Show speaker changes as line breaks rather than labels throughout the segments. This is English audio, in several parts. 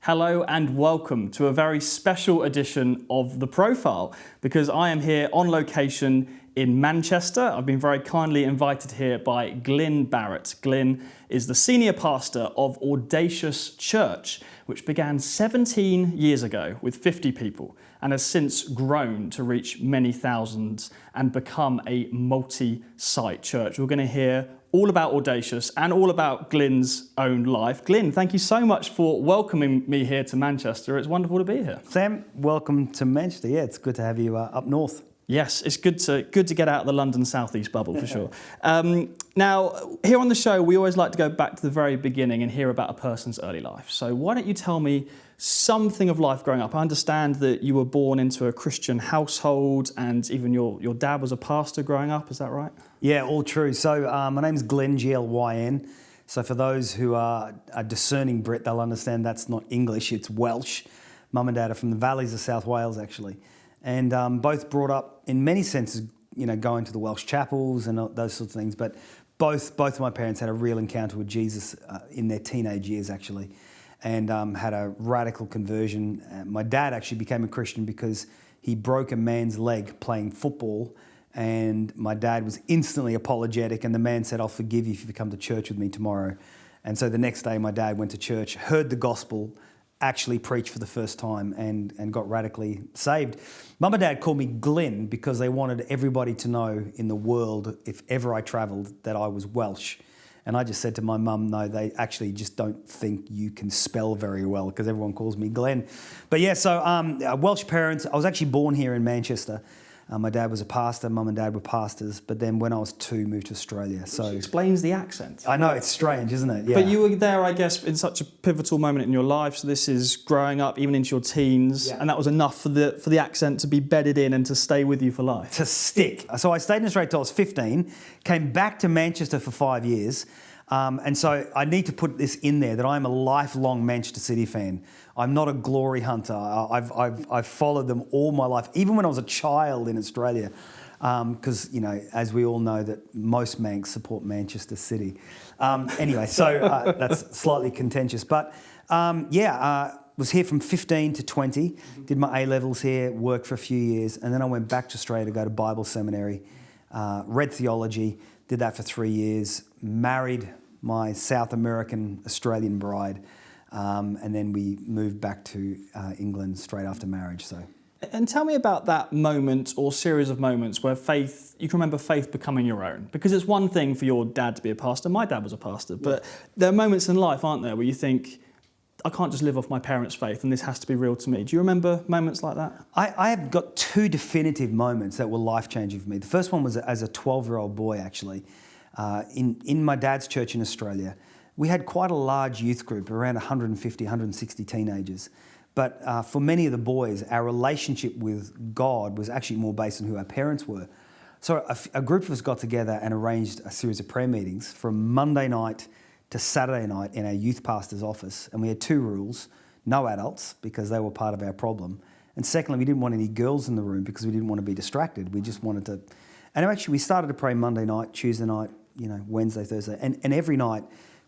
Hello and welcome to a very special edition of The Profile, because I am here on location in Manchester. I've been very kindly invited here by Glyn Barrett. Glyn is the senior pastor of Audacious Church, which began 17 years ago with 50 people and has since grown to reach many thousands and become a multi-site church. We're going to hear all about Audacious and all about Glyn's own life. Glyn, thank you so much for welcoming me here to Manchester. It's wonderful to be here.
Sam, welcome to Manchester. Yeah, it's good to have you up north.
Yes, it's good to get out of the London southeast bubble for sure. Now, here on the show, we always like to go back to the very beginning and hear about a person's early life. So why don't you tell me something of life growing up? I understand that you were born into a Christian household and even your dad was a pastor growing up, is that right?
Yeah, all true. So my name's Glyn, Glyn. So for those who are a discerning Brit, they'll understand that's not English, it's Welsh. Mum and Dad are from the valleys of South Wales, actually. And both brought up, in many senses, going to the Welsh chapels and those sorts of things. But both of my parents had a real encounter with Jesus in their teenage years, actually, and had a radical conversion. My dad actually became a Christian because he broke a man's leg playing football, and my dad was instantly apologetic, and the man said, "I'll forgive you if you come to church with me tomorrow." And so the next day my dad went to church, heard the gospel, actually preached for the first time and got radically saved. Mum and Dad called me Glyn because they wanted everybody to know in the world, if ever I travelled, that I was Welsh. And I just said to my mum, no, they actually just don't think you can spell very well because everyone calls me Glenn. But yeah, so Welsh parents. I was actually born here in Manchester. My dad was a pastor, mum and dad were pastors, but then when I was 2, moved to Australia. So
which explains the accent.
I know, it's strange, isn't it? Yeah.
But you were there, I guess, in such a pivotal moment in your life. So this is growing up, even into your teens, and that was enough for the accent to be bedded in and to stay with you for life.
To stick. So I stayed in Australia till I was 15, came back to Manchester for 5 years. And so I need to put this in there that I'm a lifelong Manchester City fan. I'm not a glory hunter. I've followed them all my life, even when I was a child in Australia, because as we all know, that most Mancs support Manchester City. Anyway, so that's slightly contentious, but was here from 15 to 20. Did my A-levels here, worked for a few years, and then I went back to Australia to go to Bible seminary, read theology, did that for 3 years, married my South American Australian bride, and then we moved back to England straight after marriage. So,
and tell me about that moment or series of moments where you can remember faith becoming your own. Because it's one thing for your dad to be a pastor. My dad was a pastor, but there are moments in life, aren't there, where you think, I can't just live off my parents' faith and this has to be real to me. Do you remember moments like that?
I have got 2 definitive moments that were life-changing for me. The first one was as a 12-year-old boy, actually. In my dad's church in Australia, we had quite a large youth group, around 150, 160 teenagers. But for many of the boys, our relationship with God was actually more based on who our parents were. So a group of us got together and arranged a series of prayer meetings from Monday night to Saturday night in our youth pastor's office. And we had 2 rules: no adults, because they were part of our problem. And secondly, we didn't want any girls in the room because we didn't want to be distracted. We just wanted to... And actually, we started to pray Monday night, Tuesday night, Wednesday, Thursday. And every night,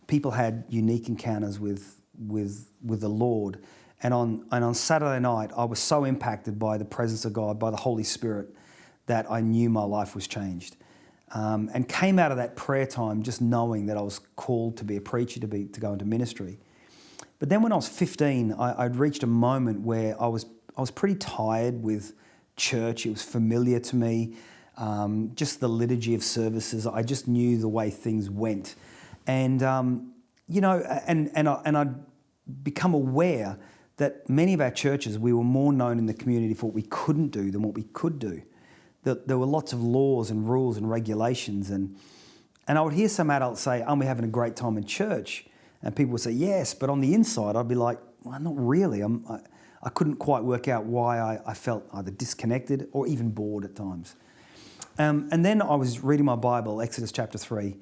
people had unique encounters with the Lord. And on Saturday night, I was so impacted by the presence of God, by the Holy Spirit, that I knew my life was changed. And came out of that prayer time just knowing that I was called to be a preacher, to go into ministry. But then when I was 15, I'd reached a moment where I was pretty tired with church. It was familiar to me. Just the liturgy of services. I just knew the way things went. And, I'd become aware that many of our churches, we were more known in the community for what we couldn't do than what we could do. That there were lots of laws and rules and regulations. And I would hear some adults say, aren't we having a great time in church? And people would say, yes, but on the inside, I'd be like, well, not really. I couldn't quite work out why I felt either disconnected or even bored at times. And then I was reading my Bible, Exodus chapter 3.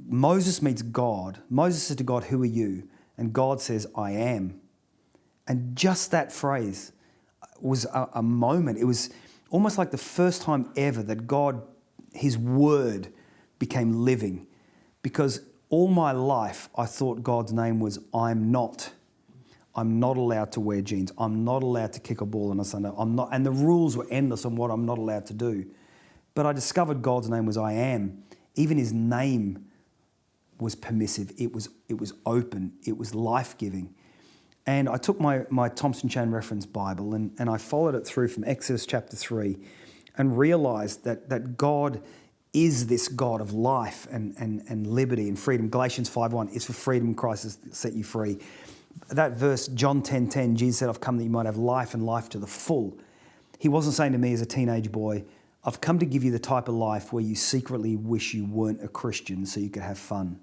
Moses meets God. Moses says to God, who are you? And God says, I am. And just that phrase was a moment. It was almost like the first time ever that God, his word, became living. Because all my life I thought God's name was I'm not. I'm not allowed to wear jeans. I'm not allowed to kick a ball on a Sunday. I'm not, and the rules were endless on what I'm not allowed to do. But I discovered God's name was I Am. Even his name was permissive. It was open. It was life-giving. And I took my Thompson Chain Reference Bible and I followed it through from Exodus chapter 3 and realised that God is this God of life and liberty and freedom. Galatians 5:1, it's for freedom Christ has set you free. That verse, John 10:10, Jesus said, I've come that you might have life and life to the full. He wasn't saying to me as a teenage boy, I've come to give you the type of life where you secretly wish you weren't a Christian so you could have fun.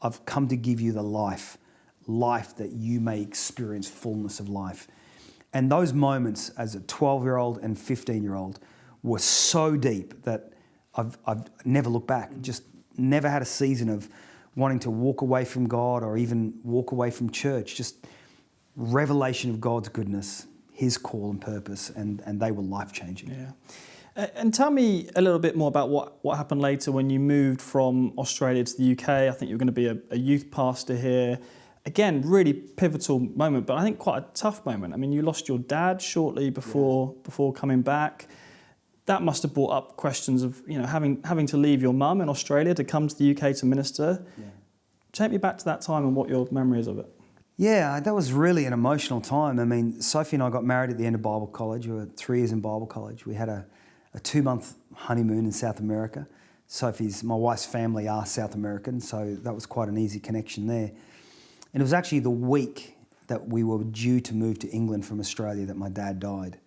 I've come to give you the life that you may experience fullness of life. And those moments as a 12-year-old and 15-year-old were so deep that I've never looked back. Just never had a season of wanting to walk away from God or even walk away from church. Just revelation of God's goodness, his call and purpose, and they were life-changing.
Yeah. And tell me a little bit more about what happened later when you moved from Australia to the UK. I think you were going to be a youth pastor here. Again, really pivotal moment, but I think quite a tough moment. I mean, you lost your dad shortly before coming back. That must have brought up questions of, having to leave your mum in Australia to come to the UK to minister. Yeah. Take me back to that time and what your memory is of it.
Yeah, that was really an emotional time. I mean, Sophie and I got married at the end of Bible college. We were 3 years in Bible college. We had a 2-month honeymoon in South America. My wife's family are South American, so that was quite an easy connection there. And it was actually the week that we were due to move to England from Australia that my dad died,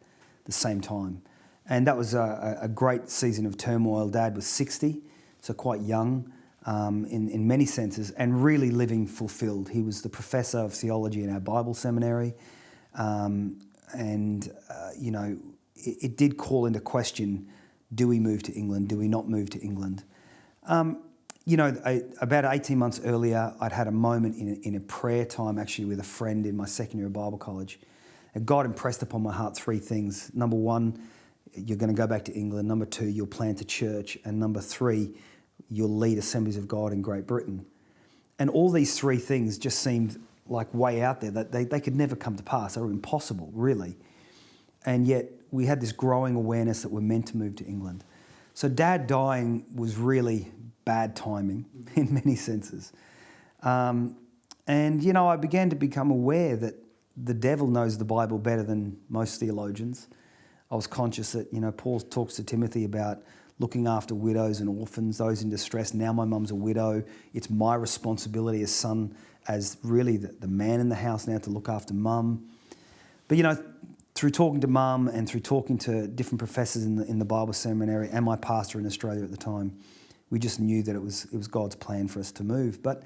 the same time. And that was a great season of turmoil. Dad was 60, so quite young in many senses, and really living fulfilled. He was the professor of theology in our Bible seminary. It did call into question, do we move to England? Do we not move to England? About 18 months earlier, I'd had a moment in a prayer time actually with a friend in my second year of Bible college. And God impressed upon my heart 3 things. Number 1, you're going to go back to England. Number 2, you'll plant a church. And number 3, you'll lead Assemblies of God in Great Britain. And all these 3 things just seemed like way out there, that they could never come to pass. They were impossible, really. And yet we had this growing awareness that we're meant to move to England. So Dad dying was really bad timing in many senses. I began to become aware that the devil knows the Bible better than most theologians. I was conscious that, Paul talks to Timothy about looking after widows and orphans, those in distress. Now my mum's a widow. It's my responsibility as son, as really the man in the house now to look after mum. But, through talking to mum and through talking to different professors in the Bible seminary and my pastor in Australia at the time, we just knew that it was God's plan for us to move. But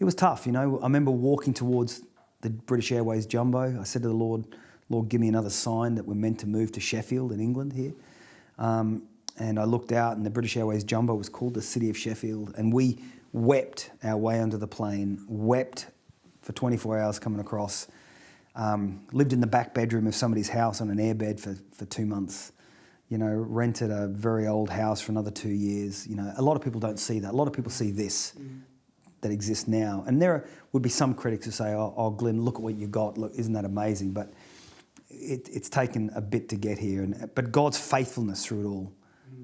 it was tough, I remember walking towards the British Airways Jumbo. I said to the Lord, give me another sign that we're meant to move to Sheffield in England here. And I looked out and the British Airways Jumbo was called the City of Sheffield. And we wept our way onto the plane, wept for 24 hours coming across, lived in the back bedroom of somebody's house on an airbed for 2 months, rented a very old house for another 2 years. A lot of people don't see that. A lot of people see this that exists now. And there would be some critics who say, oh, Glyn, look at what you got. Look, isn't that amazing? But it's taken a bit to get here. But God's faithfulness through it all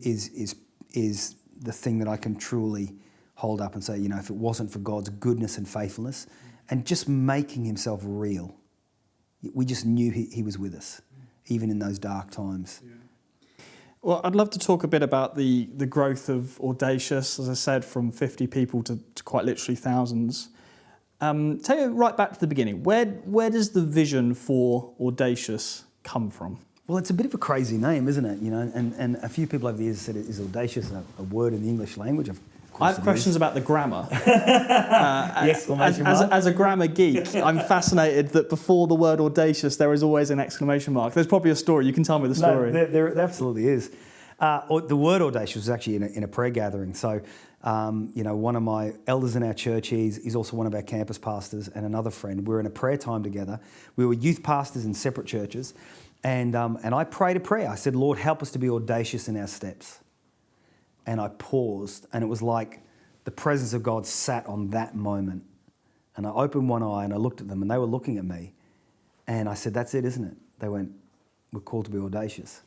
is the thing that I can truly hold up and say, if it wasn't for God's goodness and faithfulness and just making himself real, we just knew he was with us, even in those dark times. Yeah.
Well, I'd love to talk a bit about the growth of Audacious, as I said, from 50 people to quite literally thousands. Take it right back to the beginning. Where does the vision for Audacious come from?
Well, it's a bit of a crazy name, isn't it? And a few people over the years said, is Audacious a word in the English language?
I have questions about the grammar. As a grammar geek, I'm fascinated that before the word audacious, there is always an exclamation mark. There's probably a story. You can tell me the story.
No, there absolutely is. The word audacious was actually in a prayer gathering. So, one of my elders in our church, he's also one of our campus pastors, and another friend. We were in a prayer time together. We were youth pastors in separate churches. And I prayed a prayer. I said, Lord, help us to be audacious in our steps. And I paused, and it was like the presence of God sat on that moment. And I opened one eye and I looked at them, and they were looking at me. And I said, that's it, isn't it? They went, we're called to be audacious.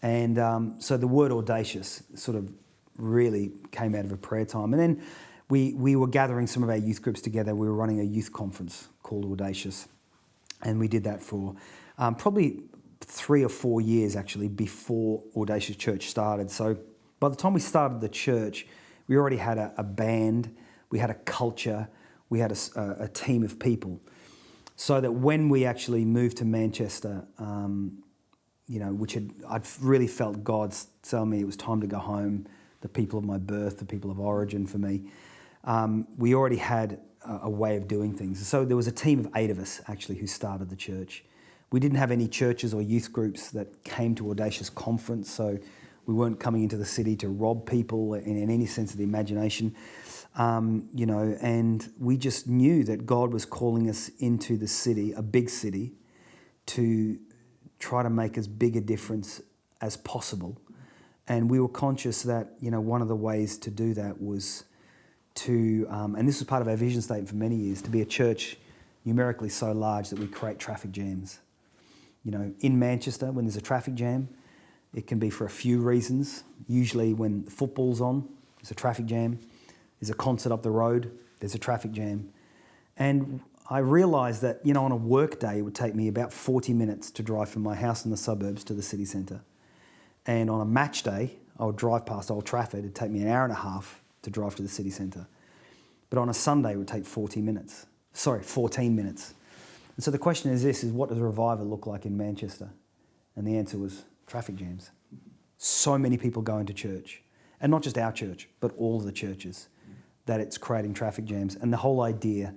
And so the word audacious sort of really came out of a prayer time. And then we were gathering some of our youth groups together. We were running a youth conference called Audacious. And we did that for probably 3 or 4 years, actually, before Audacious Church started. So by the time we started the church, we already had a band, we had a culture, we had a team of people. So that when we actually moved to Manchester, I'd really felt God tell me it was time to go home, the people of my birth, the people of origin for me. We already had a way of doing things. So there was a team of 8 of us actually who started the church. We didn't have any churches or youth groups that came to Audacious Conference, so we weren't coming into the city to rob people in any sense of the imagination, and we just knew that God was calling us into the city, a big city, to try to make as big a difference as possible. And we were conscious that, one of the ways to do that was to, and this was part of our vision statement for many years, to be a church numerically so large that we create traffic jams. In Manchester, when there's a traffic jam, it can be for a few reasons. Usually when football's on, there's a traffic jam. There's a concert up the road, there's a traffic jam. And I realised that, on a work day, it would take me about 40 minutes to drive from my house in the suburbs to the city centre. And on a match day, I would drive past Old Trafford. It'd take me an hour and a half to drive to the city centre. But on a Sunday, it would take 14 minutes. And so the question is this, what does revival look like in Manchester? And the answer was traffic jams. So many people going to church. And not just our church, but all the churches, that it's creating traffic jams. And the whole idea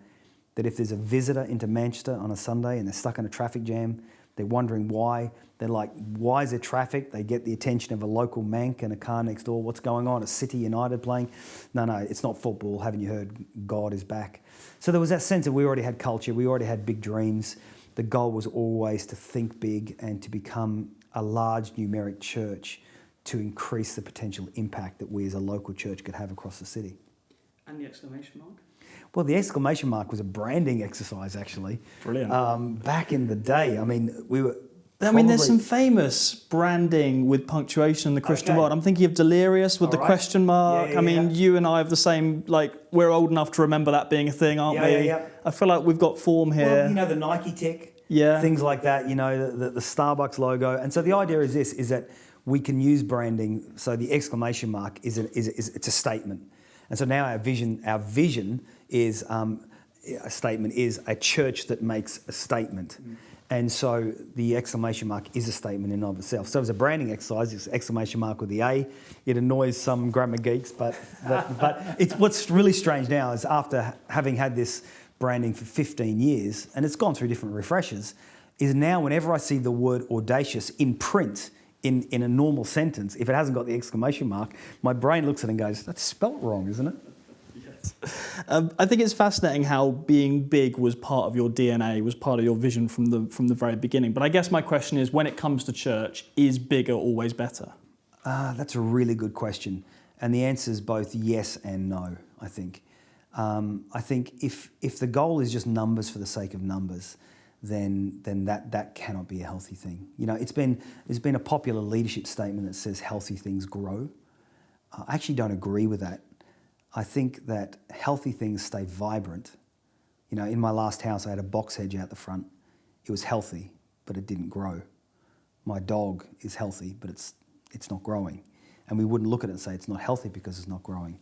that if there's a visitor into Manchester on a Sunday and they're stuck in a traffic jam, they're wondering why. They're like, why is there traffic? They get the attention of a local mank and a car next door. What's going on? Is City United playing? No, it's not football. Haven't you heard? God is back. So there was that sense that we already had culture. We already had big dreams. The goal was always to think big and to become a large numeric church to increase the potential impact that we as a local church could have across the city.
And the exclamation mark?
Well, the exclamation mark was a branding exercise, actually.
Brilliant.
Back in the day, we were...
there's some famous branding with punctuation in the Christian world. I'm thinking of Delirious with the question mark.
Yeah.
You and I have the same, we're old enough to remember that being a thing, aren't we?
Yeah.
I feel like we've got form here.
Well, the Nike tick,
yeah,
things like that, the Starbucks logo. And so the idea is this, is that we can use branding. So the exclamation mark it's a statement. And so now our vision is a statement is a church that makes a statement. And so the exclamation mark is a statement in and of itself. So as a branding exercise, it's exclamation mark with the A. It annoys some grammar geeks, but it's what's really strange now is after having had this branding for 15 years, and it's gone through different refreshers, is now whenever I see the word audacious in print, in a normal sentence, if it hasn't got the exclamation mark, my brain looks at it and goes, that's spelt wrong, isn't it?
Yes. I think it's fascinating how being big was part of your DNA, was part of your vision from the very beginning. But I guess my question is, when it comes to church, is bigger always better?
That's a really good question. And the answer is both yes and no, I think. I think if the goal is just numbers for the sake of numbers, then that cannot be a healthy thing. There's been a popular leadership statement that says healthy things grow. I actually don't agree with that. I think that healthy things stay vibrant. In my last house, I had a box hedge out the front. It was healthy, but it didn't grow. My dog is healthy, but it's not growing. And we wouldn't look at it and say it's not healthy because it's not growing.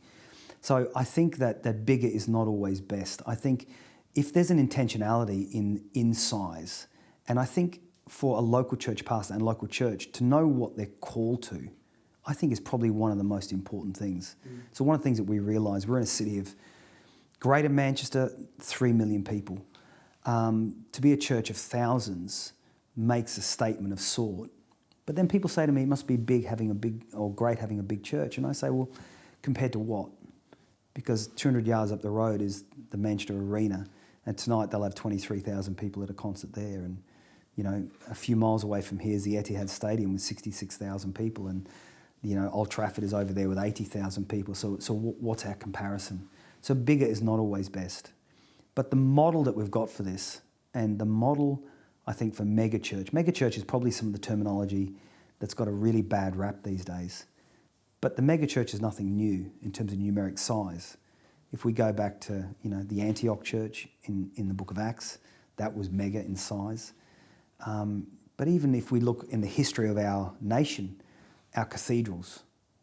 So I think that bigger is not always best. I think if there's an intentionality in size, and I think for a local church pastor and local church to know what they're called to, I think is probably one of the most important things. So one of the things that we realise, we're in a city of Greater Manchester, 3 million people. To be a church of thousands makes a statement of sort. But then people say to me, it must be great having a big church. And I say, well, compared to what? Because 200 yards up the road is the Manchester Arena, and tonight they'll have 23,000 people at a concert there. And a few miles away from here is the Etihad Stadium with 66,000 people, and Old Trafford is over there with 80,000 people. So what's our comparison? So bigger is not always best. But the model that we've got for this, and the model I think, for megachurch. Megachurch is probably some of the terminology that's got a really bad rap these days. But the megachurch is nothing new in terms of numeric size. If we go back to, the Antioch church in the book of Acts, that was mega in size. But even if we look in the history of our nation, our cathedrals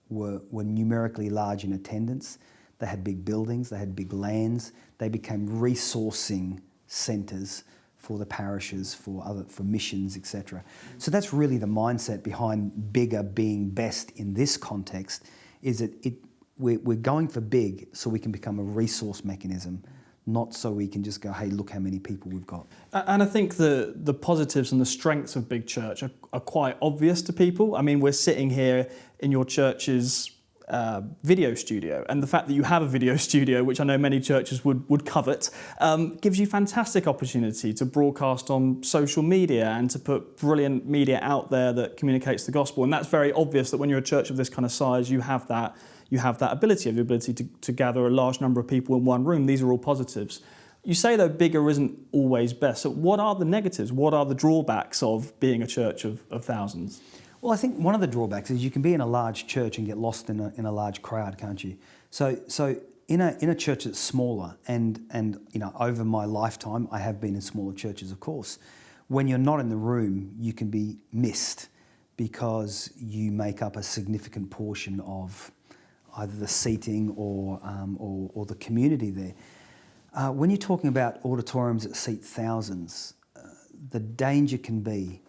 were numerically large in attendance. They had big buildings, they had big lands. They became resourcing centres for the parishes, for missions, etc. So that's really the mindset behind bigger being best in this context, is that we're going for big so we can become a resource mechanism, not so we can just go, hey, look how many people we've got.
And I think the positives and the strengths of big church are quite obvious to people. I mean, we're sitting here in your church's video studio, and the fact that you have a video studio, which I know many churches would covet, gives you fantastic opportunity to broadcast on social media and to put brilliant media out there that communicates the gospel. And that's very obvious that when you're a church of this kind of size, you have that ability, the ability to gather a large number of people in one room. These are all positives. You say, though, bigger isn't always best. So what are the negatives? What are the drawbacks of being a church of thousands?
Well, I think one of the drawbacks is you can be in a large church and get lost in a large crowd, can't you? So in a church that's smaller, and over my lifetime, I have been in smaller churches, of course. When you're not in the room, you can be missed because you make up a significant portion of either the seating or the community there. When you're talking about auditoriums that seat thousands, the danger can be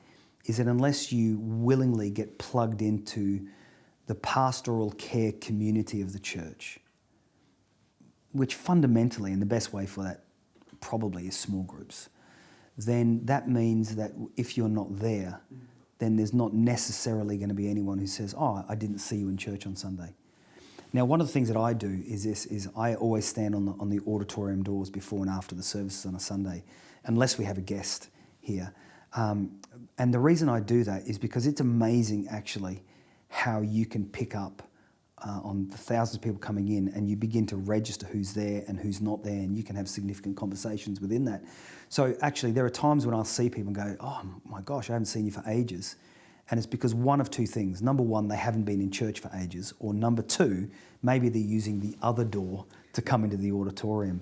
is that unless you willingly get plugged into the pastoral care community of the church, which fundamentally, and the best way for that probably is small groups, then that means that if you're not there, then there's not necessarily going to be anyone who says, oh, I didn't see you in church on Sunday. Now, one of the things that I do is I always stand on the auditorium doors before and after the services on a Sunday, unless we have a guest here. And the reason I do that is because it's amazing, actually, how you can pick up on the thousands of people coming in, and you begin to register who's there and who's not there, and you can have significant conversations within that. So actually, there are times when I'll see people and go, oh my gosh, I haven't seen you for ages. And it's because one of two things. Number one, they haven't been in church for ages. Or number two, maybe they're using the other door to come into the auditorium.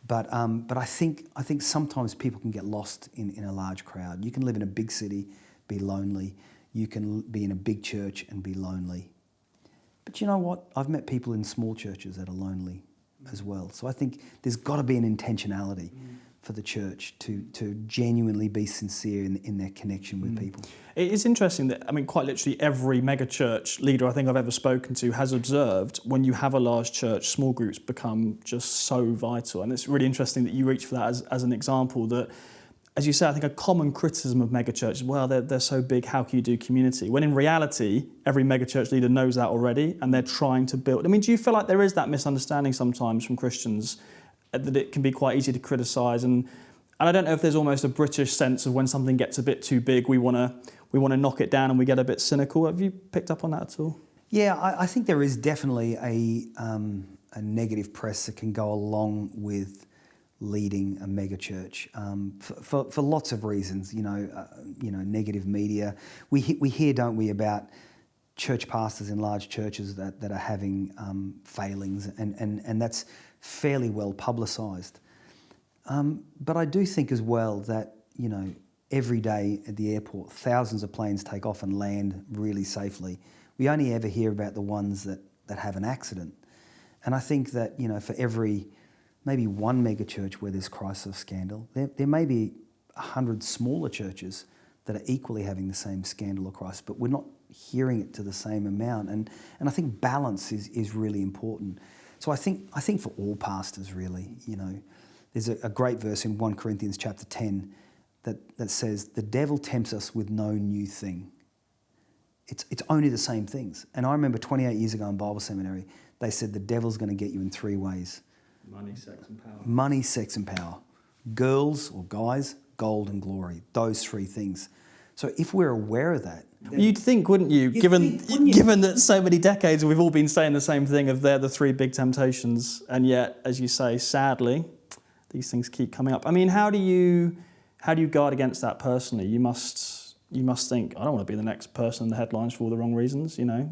But I think sometimes people can get lost in a large crowd. You can live in a big city, be lonely. You can be in a big church and be lonely. But you know what? I've met people in small churches that are lonely as well. So I think there's got to be an intentionality for the church to genuinely be sincere in their connection with people.
It is interesting that, quite literally every megachurch leader I think I've ever spoken to has observed when you have a large church, small groups become just so vital. And it's really interesting that you reach for that as an example that, as you say, I think a common criticism of megachurches, well, they're so big, how can you do community? When in reality, every megachurch leader knows that already, and they're trying to build. Do you feel like there is that misunderstanding sometimes from Christians that it can be quite easy to criticise? And I don't know if there's almost a British sense of when something gets a bit too big, we want to knock it down and we get a bit cynical. Have you picked up on that at all?
Yeah, I think there is definitely a negative press that can go along with leading a megachurch for lots of reasons. Negative media. We hear, don't we, about church pastors in large churches that are having failings, and that's fairly well publicised. But I do think as well that, every day at the airport, thousands of planes take off and land really safely. We only ever hear about the ones that have an accident. And I think that, for every maybe one megachurch where there's crisis of scandal, there may be 100 smaller churches that are equally having the same scandal or crisis, but we're not hearing it to the same amount. And I think balance is really important. So I think for all pastors, really, there's a great verse in 1 Corinthians chapter 10 that says, the devil tempts us with no new thing. It's only the same things. And I remember 28 years ago in Bible seminary, they said the devil's going to get you in 3 ways.
Money, sex and power. Money,
sex and power. Girls or guys, gold and glory. Those 3 things. So if we're aware of that...
You'd think, wouldn't you? Given that so many decades we've all been saying the same thing of they're the 3 big temptations, and yet, as you say, sadly, these things keep coming up. How do you how do you guard against that personally? You must think, I don't want to be the next person in the headlines for all the wrong reasons, you know.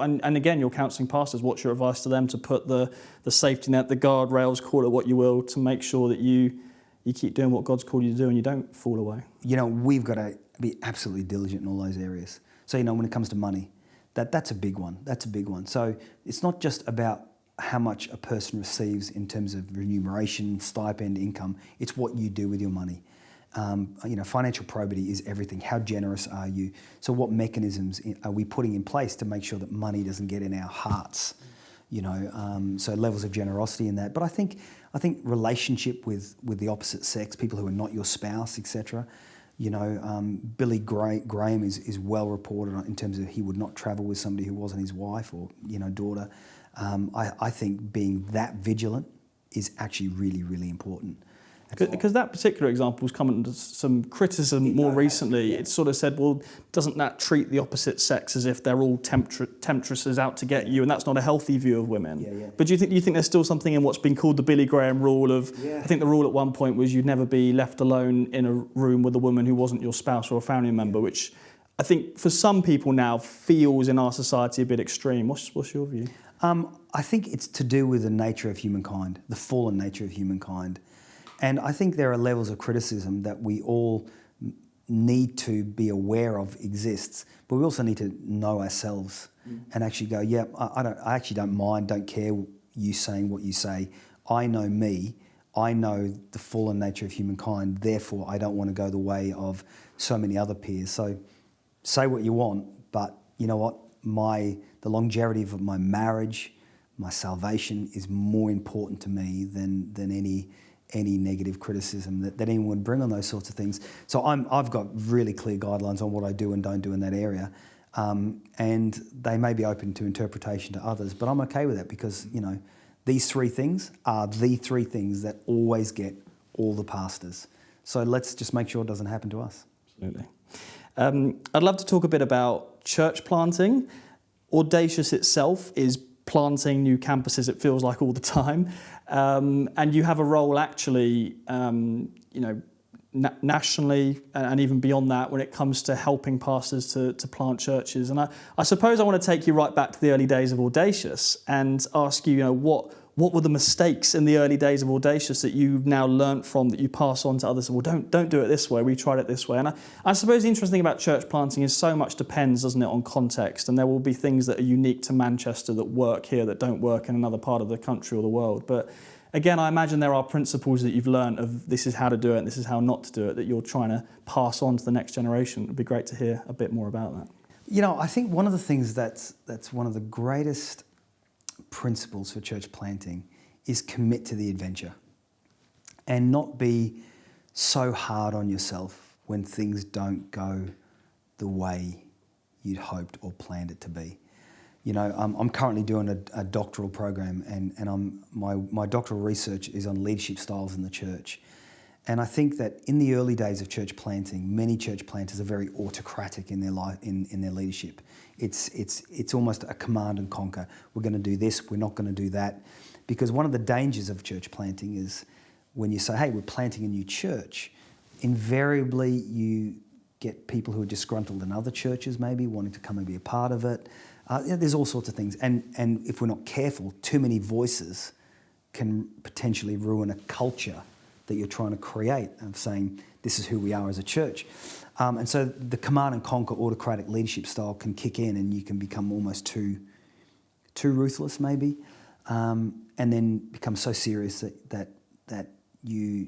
And again, you're counselling pastors. What's your advice to them to put the safety net, the guardrails, call it what you will, to make sure that you keep doing what God's called you to do and you don't fall away?
You know, we've got to be absolutely diligent in all those areas. So, you know, when it comes to money, that's a big one. That's a big one. So it's not just about how much a person receives in terms of remuneration, stipend, income. It's what you do with your money. You know, financial probity is everything. How generous are you? So what mechanisms are we putting in place to make sure that money doesn't get in our hearts? You know, so levels of generosity in that. But I think relationship with the opposite sex, people who are not your spouse, etc. You know, Billy Graham is well reported in terms of he would not travel with somebody who wasn't his wife or, you know, daughter. I think being that vigilant is actually really, really important.
Because that particular example has come under some criticism more recently. It's sort of said, well, doesn't that treat the opposite sex as if they're all temptresses out to get you, and that's not a healthy view of women?
Yeah.
But do you think there's still something in what's been called the Billy Graham rule of, I think the rule at one point was you'd never be left alone in a room with a woman who wasn't your spouse or a family member, which I think for some people now feels in our society a bit extreme. What's your view?
I think it's to do with the nature of humankind, the fallen nature of humankind. And I think there are levels of criticism that we all need to be aware of exists, but we also need to know ourselves and actually go, yeah, I actually don't mind, don't care you saying what you say. I know me. I know the fallen nature of humankind. Therefore, I don't want to go the way of so many other peers. So say what you want, but you know what? The longevity of my marriage, my salvation is more important to me than any negative criticism that anyone would bring on those sorts of things. So I've got really clear guidelines on what I do and don't do in that area. And they may be open to interpretation to others, but I'm okay with that because, you know, these three things are the three things that always get all the pastors. So let's just make sure it doesn't happen to us.
Absolutely. I'd love to talk a bit about church planting. Audacious itself is planting new campuses, it feels like, all the time. And you have a role actually, you know, nationally and even beyond that when it comes to helping pastors to plant churches. And I suppose I want to take you right back to the early days of Audacious and ask you, you know, what were the mistakes in the early days of Audacious that you've now learnt from, that you pass on to others? Well, don't do it this way, we tried it this way. And I suppose the interesting thing about church planting is so much depends, doesn't it, on context. And there will be things that are unique to Manchester that work here that don't work in another part of the country or the world. But again, I imagine there are principles that you've learnt of this is how to do it and this is how not to do it that you're trying to pass on to the next generation. It'd be great to hear a bit more about that.
You know, I think one of the things that's one of the greatest principles for church planting is commit to the adventure and not be so hard on yourself when things don't go the way you'd hoped or planned it to be. You know, I'm currently doing a doctoral program and my doctoral research is on leadership styles in the church. And I think that in the early days of church planting, many church planters are very autocratic in their life, in their leadership. It's almost a command and conquer. We're going to do this, we're not going to do that. Because one of the dangers of church planting is when you say, hey, we're planting a new church, invariably you get people who are disgruntled in other churches maybe, wanting to come and be a part of it. There's all sorts of things. And if we're not careful, too many voices can potentially ruin a culture that you're trying to create of saying, this is who we are as a church. And so the command and conquer autocratic leadership style can kick in and you can become almost too ruthless maybe, and then become so serious that you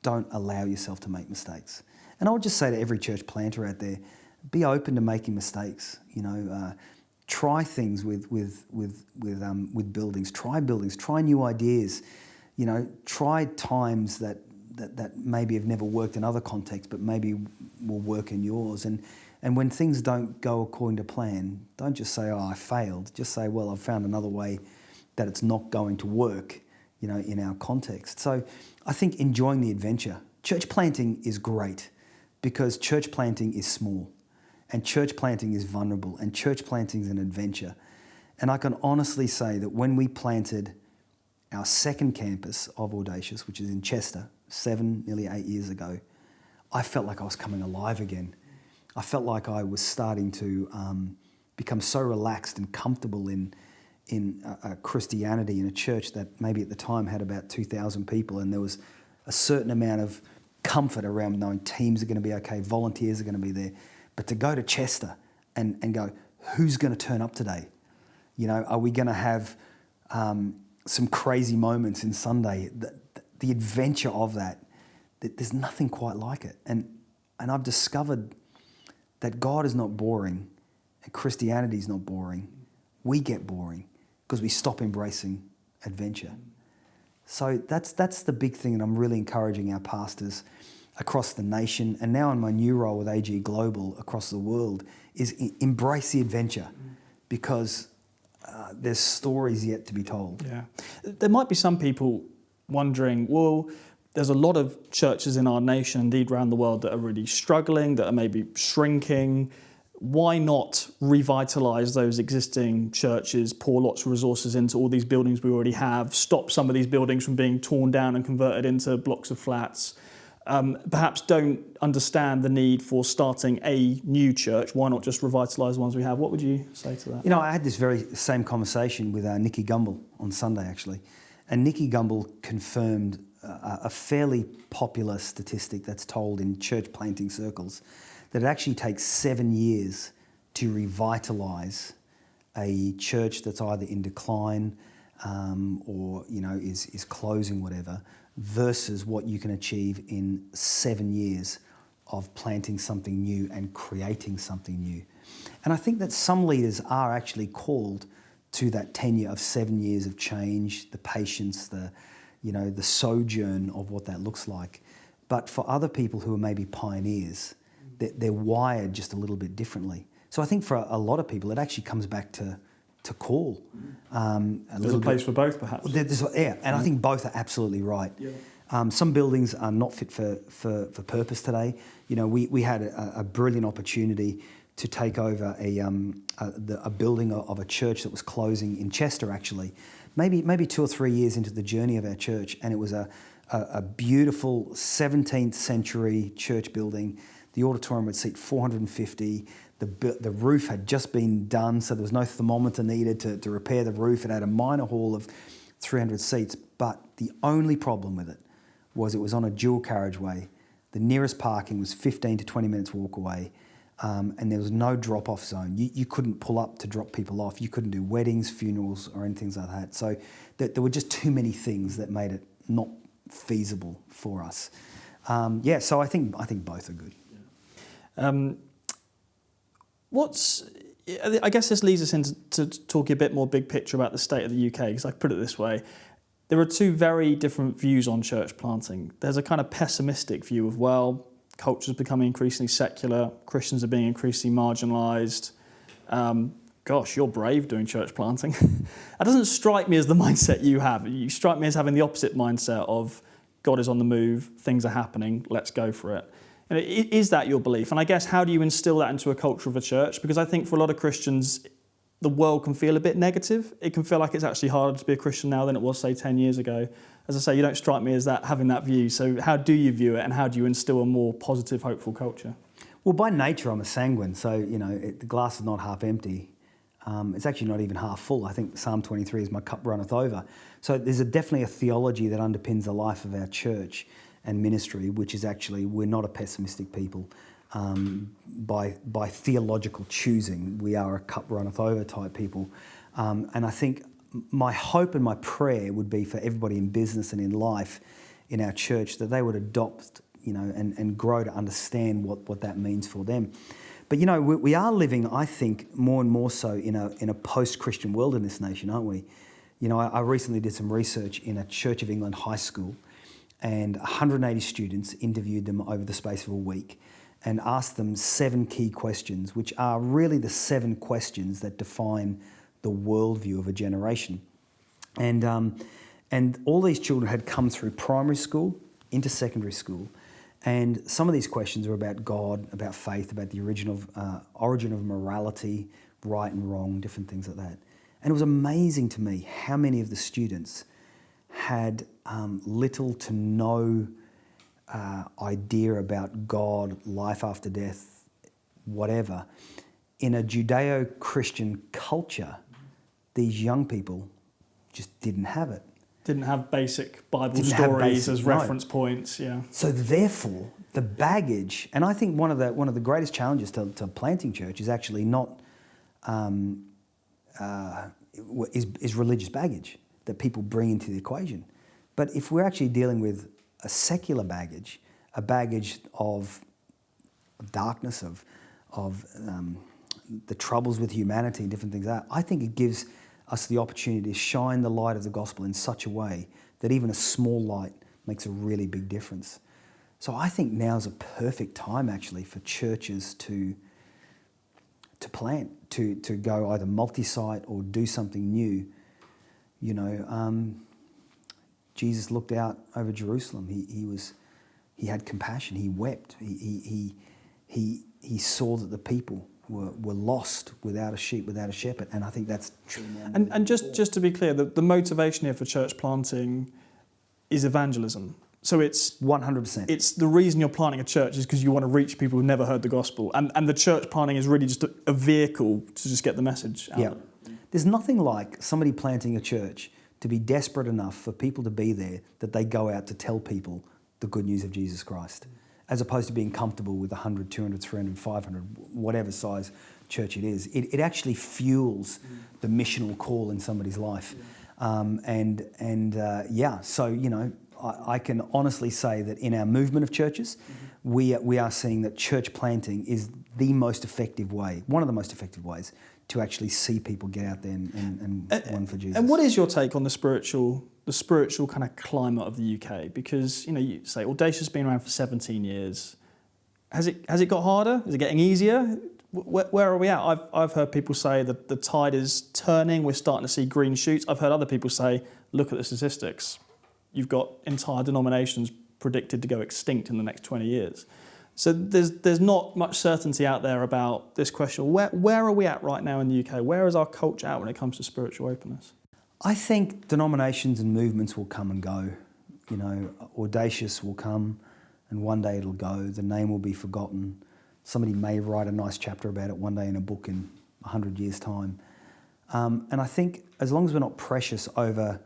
don't allow yourself to make mistakes. And I would just say to every church planter out there, be open to making mistakes. You know, try things with buildings, try new ideas. You know, try times that maybe have never worked in other contexts, but maybe will work in yours. And when things don't go according to plan, don't just say, oh, I failed. Just say, well, I've found another way that it's not going to work, you know, in our context. So I think enjoying the adventure. Church planting is great because church planting is small and church planting is vulnerable and church planting is an adventure. And I can honestly say that when we planted our second campus of Audacious, which is in Chester, nearly 8 years ago, I felt like I was coming alive again. I felt like I was starting to become so relaxed and comfortable in Christianity in a church that maybe at the time had about 2,000 people, and there was a certain amount of comfort around knowing teams are going to be okay, volunteers are going to be there. But to go to Chester and go, who's going to turn up today? You know, are we going to have some crazy moments in Sunday? The adventure of that, there's nothing quite like it. And I've discovered that God is not boring and Christianity is not boring. We get boring because we stop embracing adventure. So that's the big thing, and I'm really encouraging our pastors across the nation, and now in my new role with AG Global across the world, is embrace the adventure, because there's stories yet to be told.
Yeah. There might be some people wondering, well, there's a lot of churches in our nation, indeed around the world, that are really struggling, that are maybe shrinking. Why not revitalise those existing churches, pour lots of resources into all these buildings we already have, stop some of these buildings from being torn down and converted into blocks of flats? Perhaps don't understand the need for starting a new church. Why not just revitalise the ones we have? What would you say to that?
You know, I had this very same conversation with Nicky Gumbel on Sunday, actually. And Nicky Gumbel confirmed a fairly popular statistic that's told in church planting circles, that it actually takes 7 years to revitalise a church that's either in decline or, you know, is closing, whatever, versus what you can achieve in 7 years of planting something new and creating something new. And I think that some leaders are actually called to that tenure of 7 years of change, the patience, the sojourn of what that looks like. But for other people who are maybe pioneers, they're wired just a little bit differently. So I think for a lot of people, it actually comes back to call.
There's a place for both, perhaps.
I think both are absolutely right. Yeah. Some buildings are not fit for purpose today. You know, we had a brilliant opportunity to take over a building of a church that was closing in Chester, actually, maybe 2 or 3 years into the journey of our church, and it was a beautiful 17th century church building. The auditorium would seat 450. The roof had just been done, so there was no thermometer needed to repair the roof. It had a minor hall of 300 seats, but the only problem with it was on a dual carriageway. The nearest parking was 15 to 20 minutes walk away, and there was no drop-off zone. You couldn't pull up to drop people off. You couldn't do weddings, funerals, or anything like that. So there were just too many things that made it not feasible for us. So I think both are good.
I guess this leads us into talking a bit more big picture about the state of the UK, because I put it this way. There are two very different views on church planting. There's a kind of pessimistic view of, well, culture's becoming increasingly secular, Christians are being increasingly marginalised. Gosh, you're brave doing church planting. That doesn't strike me as the mindset you have. You strike me as having the opposite mindset of God is on the move, things are happening, let's go for it. And is that your belief? And I guess, how do you instill that into a culture of a church? Because I think for a lot of Christians, the world can feel a bit negative. It can feel like it's actually harder to be a Christian now than it was, say, 10 years ago. As I say, you don't strike me as having that view. So how do you view it, and how do you instill a more positive, hopeful culture?
Well, by nature, I'm a sanguine. So, the glass is not half empty. It's actually not even half full. I think Psalm 23 is my cup runneth over. So there's definitely a theology that underpins the life of our church and ministry, which is actually, we're not a pessimistic people. By theological choosing, we are a cup runneth over type people. And I think my hope and my prayer would be for everybody in business and in life in our church, that they would adopt, and grow to understand what that means for them. But, we are living, I think, more and more so in a post-Christian world in this nation, aren't we? I recently did some research in a Church of England high school, and 180 students, interviewed them over the space of a week and asked them 7 key questions, which are really the 7 questions that define the worldview of a generation. And all these children had come through primary school into secondary school, and some of these questions are about God, about faith, about the origin of morality, right and wrong, different things like that. And it was amazing to me how many of the students had little to no idea about God, life after death, whatever. In a Judeo-Christian culture, these young people just didn't have it.
Didn't have basic Bible
Didn't have
stories
basic-
as
no.
reference points. Yeah.
So therefore, the baggage, and I think one of the greatest challenges to planting church is actually not is religious baggage that people bring into the equation. But if we're actually dealing with a secular baggage, a baggage of darkness, of the troubles with humanity and different things like that, I think it gives us the opportunity to shine the light of the gospel in such a way that even a small light makes a really big difference. So I think now's a perfect time actually for churches to plant, to go either multi-site or do something new. You know, Jesus looked out over Jerusalem. He had compassion. He wept. He saw that the people were lost without a sheep, without a shepherd, and I think that's true now.
And just to be clear, the motivation here for church planting is evangelism. So it's
100%.
It's the reason you're planting a church is because you want to reach people who've never heard the gospel, and the church planting is really just a vehicle to just get the message out.
Yeah. There's nothing like somebody planting a church to be desperate enough for people to be there that they go out to tell people the good news of Jesus Christ, as opposed to being comfortable with 100, 200, 300, 500, whatever size church it is. It actually fuels the missional call in somebody's life. So, you know, I can honestly say that in our movement of churches, we are seeing that church planting is the most effective way, one of the most effective ways to actually see people get out there and one for Jesus.
And what is your take on the spiritual kind of climate of the UK? Because, you know, you say Audacious has been around for 17 years. Has it got harder? Is it getting easier? Where are we at? I've heard people say that the tide is turning. We're starting to see green shoots. I've heard other people say, look at the statistics. You've got entire denominations predicted to go extinct in the next 20 years. So there's not much certainty out there about this question. Where are we at right now in the UK? Where is our culture at when it comes to spiritual openness?
I think denominations and movements will come and go. You know, Audacious will come and one day it'll go. The name will be forgotten. Somebody may write a nice chapter about it one day in a book in 100 years' time. And I think as long as we're not precious over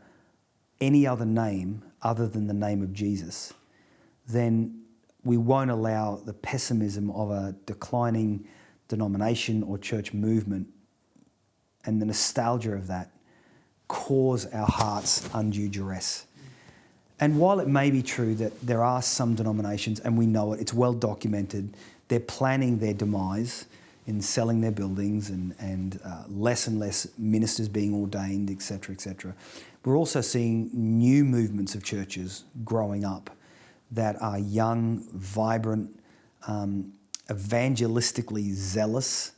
any other name other than the name of Jesus, then we won't allow the pessimism of a declining denomination or church movement and the nostalgia of that cause our hearts undue duress. And while it may be true that there are some denominations, and we know it's well documented, they're planning their demise in selling their buildings and less ministers being ordained, etc., etc. We're also seeing new movements of churches growing up that are young, vibrant, evangelistically zealous,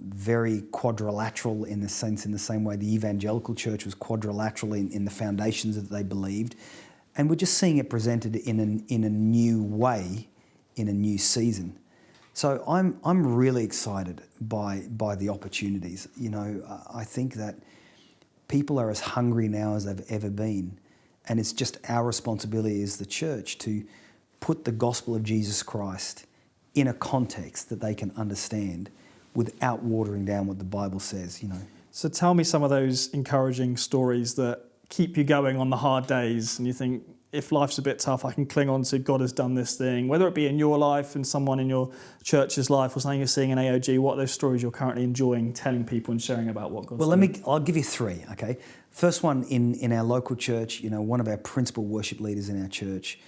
very quadrilateral in the same way the evangelical church was quadrilateral in the foundations that they believed. And we're just seeing it presented in a new way, in a new season. So I'm really excited by the opportunities. You know, I think that people are as hungry now as they've ever been. And it's just our responsibility as the church to put the gospel of Jesus Christ in a context that they can understand without watering down what the Bible says, you know.
So tell me some of those encouraging stories that keep you going on the hard days and you think, if life's a bit tough, I can cling on to God has done this thing, whether it be in your life and someone in your church's life or something you're seeing in AOG. What are those stories you're currently enjoying telling people and sharing about what God's doing?
I'll give you three, okay? First one, in our local church, you know, one of our principal worship leaders in our church,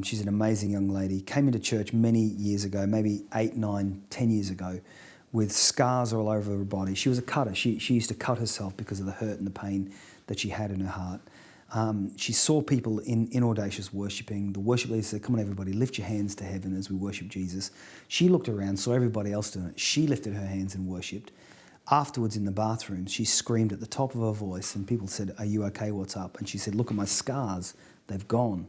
she's an amazing young lady, came into church many years ago, maybe 8, 9, 10 years ago, with scars all over her body. She was a cutter. She used to cut herself because of the hurt and the pain that she had in her heart. She saw people in Audacious worshipping. The worship leader said, come on everybody, lift your hands to heaven as we worship Jesus. She looked around, saw everybody else doing it. She lifted her hands and worshipped. Afterwards in the bathroom, she screamed at the top of her voice and people said, are you okay, what's up? And she said, look at my scars, they've gone.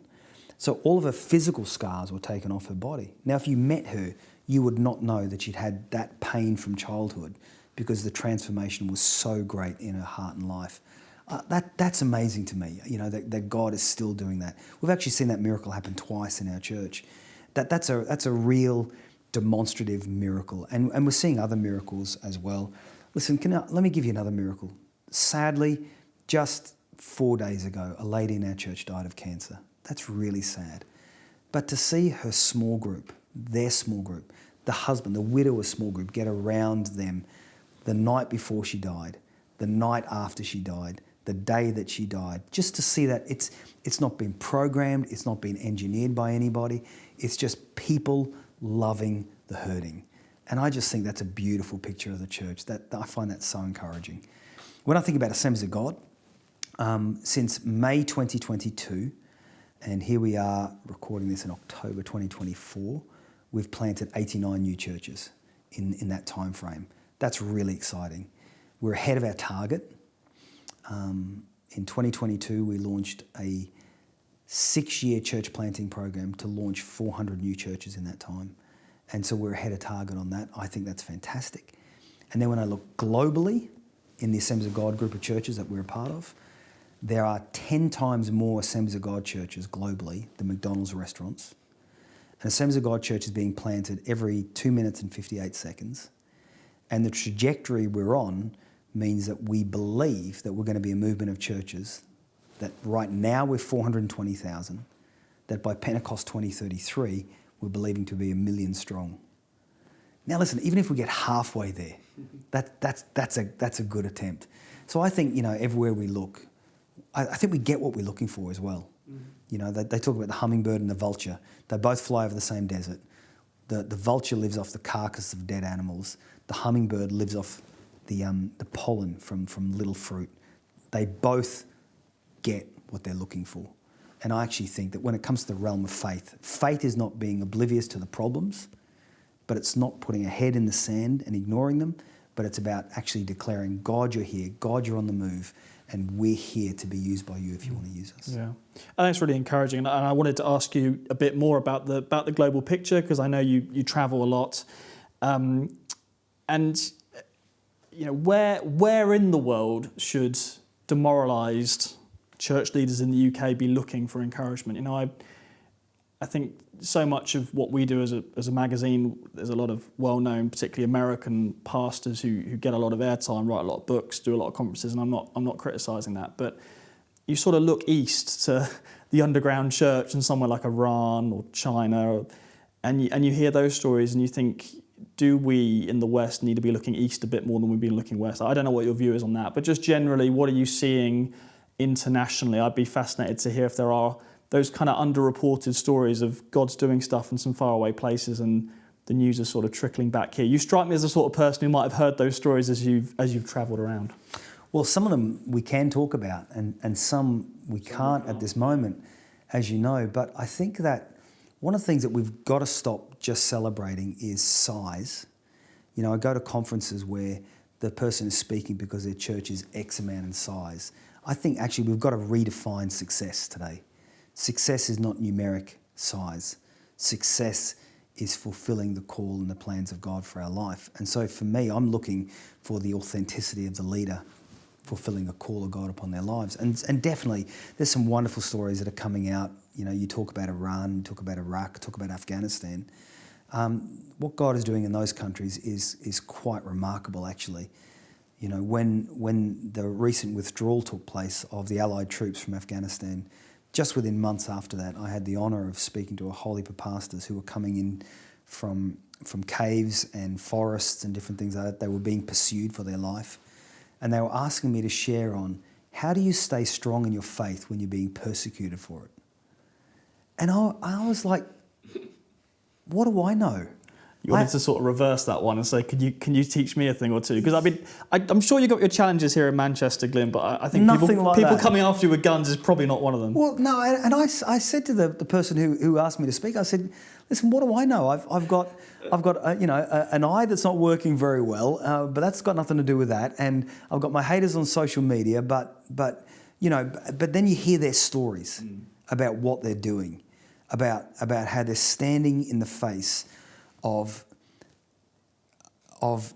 So all of her physical scars were taken off her body. Now if you met her, you would not know that she'd had that pain from childhood because the transformation was so great in her heart and life. That's amazing to me, that God is still doing that. We've actually seen that miracle happen twice in our church. That's a real demonstrative miracle. And we're seeing other miracles as well. Listen, let me give you another miracle. Sadly, just 4 days ago, a lady in our church died of cancer. That's really sad. But to see her small group, their small group, the husband, the widower's small group, get around them the night before she died, the night after she died, the day that she died, just to see that it's not been programmed, it's not been engineered by anybody, it's just people loving the hurting. And I just think that's a beautiful picture of the church. I find that so encouraging. When I think about Assemblies of God, since May 2022, and here we are recording this in October 2024, we've planted 89 new churches in that time frame. That's really exciting. We're ahead of our target. In 2022, we launched a 6-year church planting program to launch 400 new churches in that time. And so we're ahead of target on that. I think that's fantastic. And then when I look globally in the Assemblies of God group of churches that we're a part of, there are 10 times more Assemblies of God churches globally than McDonald's restaurants. An Assemblies of God church is being planted every 2 minutes and 58 seconds. And the trajectory we're on means that we believe that we're going to be a movement of churches, that right now we're 420,000, that by Pentecost 2033, we're believing to be 1 million strong. Now listen, even if we get halfway there, that's a good attempt. So I think, everywhere we look, I think we get what we're looking for as well. They talk about the hummingbird and the vulture. They both fly over the same desert. The vulture lives off the carcass of dead animals. The hummingbird lives off the pollen from little fruit. They both get what they're looking for. And I actually think that when it comes to the realm of faith, faith is not being oblivious to the problems, but it's not putting a head in the sand and ignoring them, but it's about actually declaring, God, you're here, God, you're on the move, and we're here to be used by you if you want to use us.
Yeah, and that's really encouraging. And I wanted to ask you a bit more about the global picture, because I know you travel a lot, and where in the world should demoralised church leaders in the UK be looking for encouragement? I think so much of what we do as a magazine, there's a lot of well-known, particularly American pastors who get a lot of airtime, write a lot of books, do a lot of conferences, and I'm not criticising that, but you sort of look east to the underground church in somewhere like Iran or China, and you hear those stories and you think, do we in the West need to be looking east a bit more than we've been looking west? I don't know what your view is on that, but just generally, what are you seeing internationally? I'd be fascinated to hear if there are those kind of underreported stories of God's doing stuff in some faraway places and the news is sort of trickling back here. You strike me as the sort of person who might have heard those stories as you've travelled around.
Well, some of them we can talk about and some we can't at this moment, as you know. But I think that one of the things that we've got to stop just celebrating is size. I go to conferences where the person is speaking because their church is X amount in size. I think actually we've got to redefine success today. Success is not numeric size. Success is fulfilling the call and the plans of God for our life. And so for me, I'm looking for the authenticity of the leader fulfilling a call of God upon their lives. And definitely, there's some wonderful stories that are coming out. You talk about Iran, you talk about Iraq, talk about Afghanistan. What God is doing in those countries is quite remarkable, actually. When the recent withdrawal took place of the Allied troops from Afghanistan, just within months after that, I had the honour of speaking to a whole heap of pastors who were coming in from caves and forests and different things like that. They were being pursued for their life. And they were asking me to share on, how do you stay strong in your faith when you're being persecuted for it? And I was like, what do I know?
You wanted to sort of reverse that one and say, can you teach me a thing or two? Because I'm sure you got your challenges here in Manchester, Glyn, but I think people coming after you with guns is probably not one of them.
Well, no, and I said to the person who asked me to speak, I said, listen, what do I know? I've got an eye that's not working very well, but that's got nothing to do with that. And I've got my haters on social media, but then you hear their stories about what they're doing, about how they're standing in the face of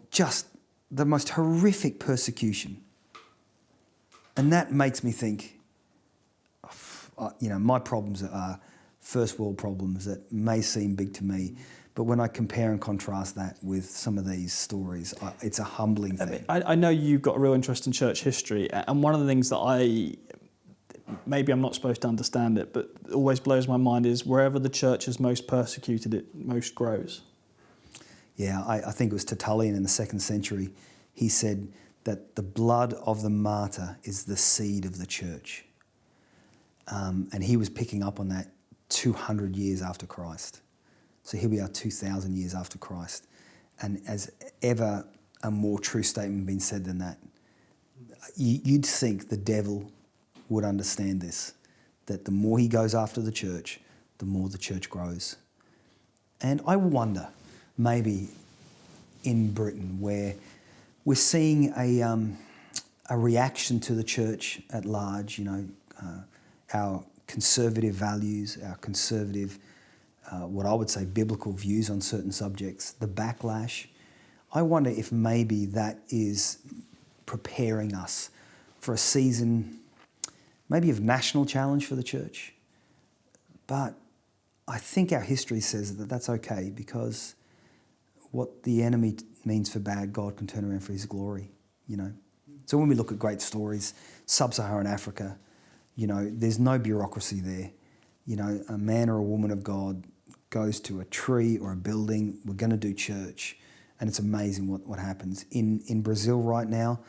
just the most horrific persecution. And that makes me think, my problems are first world problems that may seem big to me. But when I compare and contrast that with some of these stories, it's a humbling thing.
I know you've got a real interest in church history, and one of the things that maybe I'm not supposed to understand it, but always blows my mind is wherever the church is most persecuted, it most grows.
Yeah, I think it was Tertullian in the 2nd century. He said that the blood of the martyr is the seed of the church. And he was picking up on that 200 years after Christ. So here we are 2,000 years after Christ. And as ever a more true statement been said than that, you'd think the devil would understand this, that the more he goes after the church, the more the church grows. And I wonder, maybe in Britain, where we're seeing a reaction to the church at large, our conservative values, our conservative, what I would say, biblical views on certain subjects, the backlash. I wonder if maybe that is preparing us for a season, maybe of national challenge for the church. But I think our history says that that's okay, because what the enemy means for bad, God can turn around for his glory, So when we look at great stories, sub-Saharan Africa, there's no bureaucracy there. A man or a woman of God goes to a tree or a building, we're going to do church, and it's amazing what happens. In Brazil right now,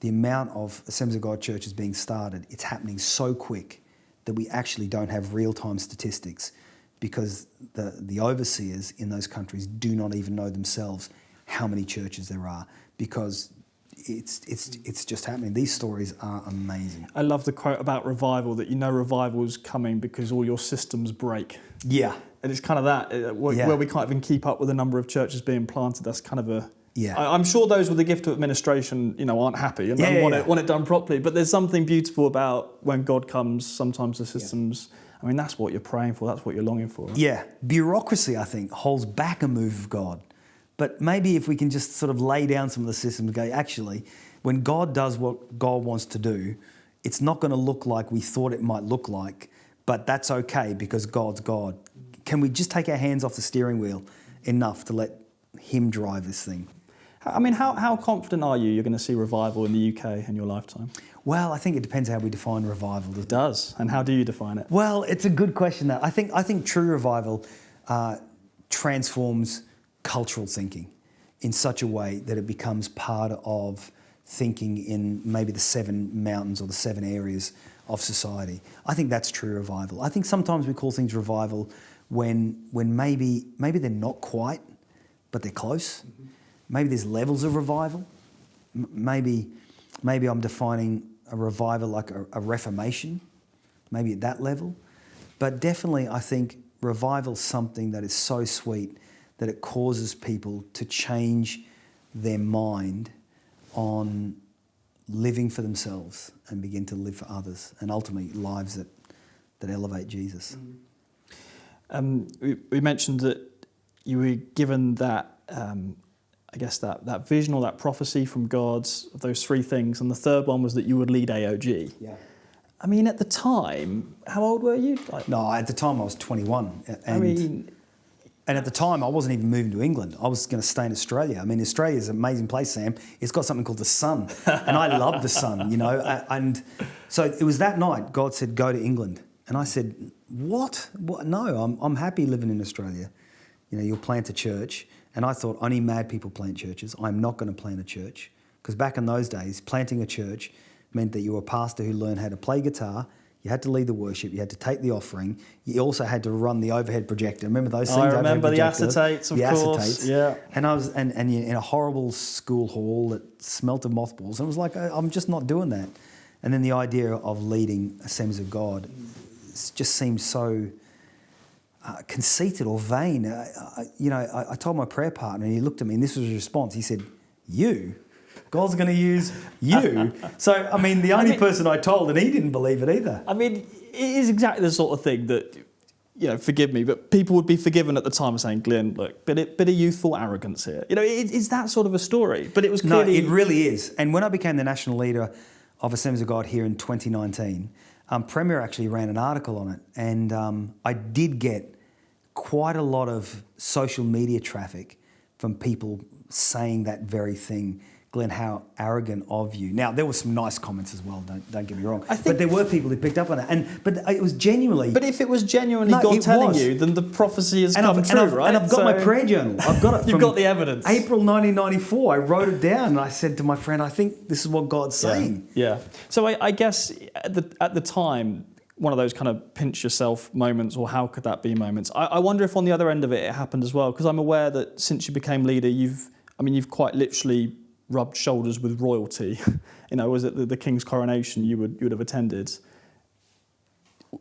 the amount of Assemblies of God churches being started, it's happening so quick that we actually don't have real-time statistics, because the overseers in those countries do not even know themselves how many churches there are, because it's just happening. These stories are amazing.
I love the quote about revival, that revival is coming because all your systems break.
Yeah.
And it's kind of that, where we can't even keep up with the number of churches being planted. That's kind of a...
Yeah.
I'm sure those with the gift of administration, aren't happy and want it done properly. But there's something beautiful about when God comes, sometimes the systems... Yeah. That's what you're praying for. That's what you're longing for. Right?
Yeah. Bureaucracy, I think, holds back a move of God. But maybe if we can just sort of lay down some of the systems and go, actually, when God does what God wants to do, it's not going to look like we thought it might look like, but that's okay because God's God. Can we just take our hands off the steering wheel enough to let him drive this thing?
How confident are you're going to see revival in the UK in your lifetime?
Well, I think it depends how we define revival.
It does. And how do you define it?
Well, it's a good question. I think true revival transforms cultural thinking in such a way that it becomes part of thinking in maybe the 7 mountains or the 7 areas of society. I think that's true revival. I think sometimes we call things revival when maybe they're not quite, but they're close. Mm-hmm. Maybe there's levels of revival. Maybe I'm defining a revival like a reformation, maybe at that level. But definitely I think revival's something that is so sweet that it causes people to change their mind on living for themselves and begin to live for others, and ultimately lives that elevate Jesus.
We mentioned that you were given that, that vision or that prophecy from God of those 3 things, and the third one was that you would lead AOG.
Yeah.
At the time, how old were you?
No, at the time I was 21. And at the time, I wasn't even moving to England. I was going to stay in Australia. Australia is an amazing place, Sam. It's got something called the sun. And I love the sun, And so it was that night, God said, go to England. And I said, what? No, I'm happy living in Australia. You'll plant a church. And I thought, only mad people plant churches. I'm not going to plant a church. Because back in those days, planting a church meant that you were a pastor who learned how to play guitar. You had to lead the worship. You had to take the offering. You also had to run the overhead projector. Remember those things?
I remember the acetates, of course. Yeah.
And I was in a horrible school hall that smelt of mothballs. And I was like, I'm just not doing that. And then the idea of leading Assemblies of God just seemed so conceited or vain. I told my prayer partner, and he looked at me, and this was his response. He said, "You? God's going to use you." So, the only person I told, and he didn't believe it either.
It is exactly the sort of thing that, forgive me, but people would be forgiven at the time of saying, Glyn, look, bit of youthful arrogance here. It's that sort of a story, but it was clearly...
No, it really is. And when I became the national leader, of Assemblies of God here in 2019, Premier actually ran an article on it, and I did get quite a lot of social media traffic from people saying that very thing. Glenn, how arrogant of you. Now, there were some nice comments as well, don't get me wrong. But there were people who picked up on it. But it was genuinely...
But if it was genuinely God telling you, then the prophecy has come true, right?
And I've got my prayer journal. I've got it
You've got the evidence.
April 1994. I wrote it down and I said to my friend, I think this is what God's saying.
Yeah. So I guess at the time, one of those kind of pinch yourself moments, or how could that be moments. I wonder if on the other end of it happened as well, because I'm aware that since you became leader, you've quite literally rubbed shoulders with royalty. Was it the King's coronation you would have attended?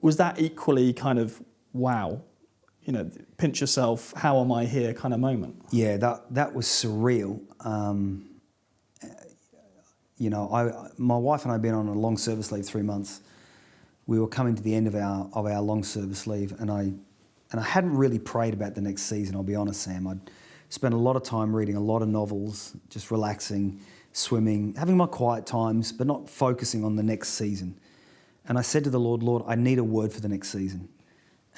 Was that equally kind of wow, pinch yourself, how am I here kind of moment?
Yeah, that was surreal. My wife and I had been on a long service leave 3 months. We were coming to the end of our long service leave, and I hadn't really prayed about the next season, I'll be honest, Sam. I'd spent a lot of time reading a lot of novels, just relaxing, swimming, having my quiet times, but not focusing on the next season. And I said to the Lord, I need a word for the next season.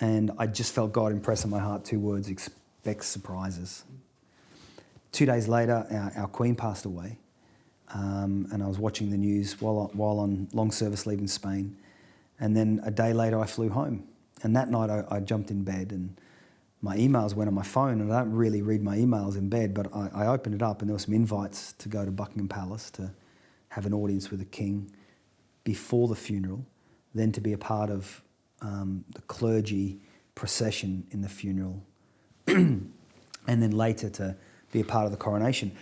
And I just felt God impress on my heart 2 words: expect surprises. 2 days later, our Queen passed away, and I was watching the news while on long service leave in Spain. And then a day later, I flew home. And that night, I jumped in bed, and my emails went on my phone, and I don't really read my emails in bed, but I opened it up, and there were some invites to go to Buckingham Palace to have an audience with the King before the funeral, then to be a part of the clergy procession in the funeral, and then later to be a part of the coronation.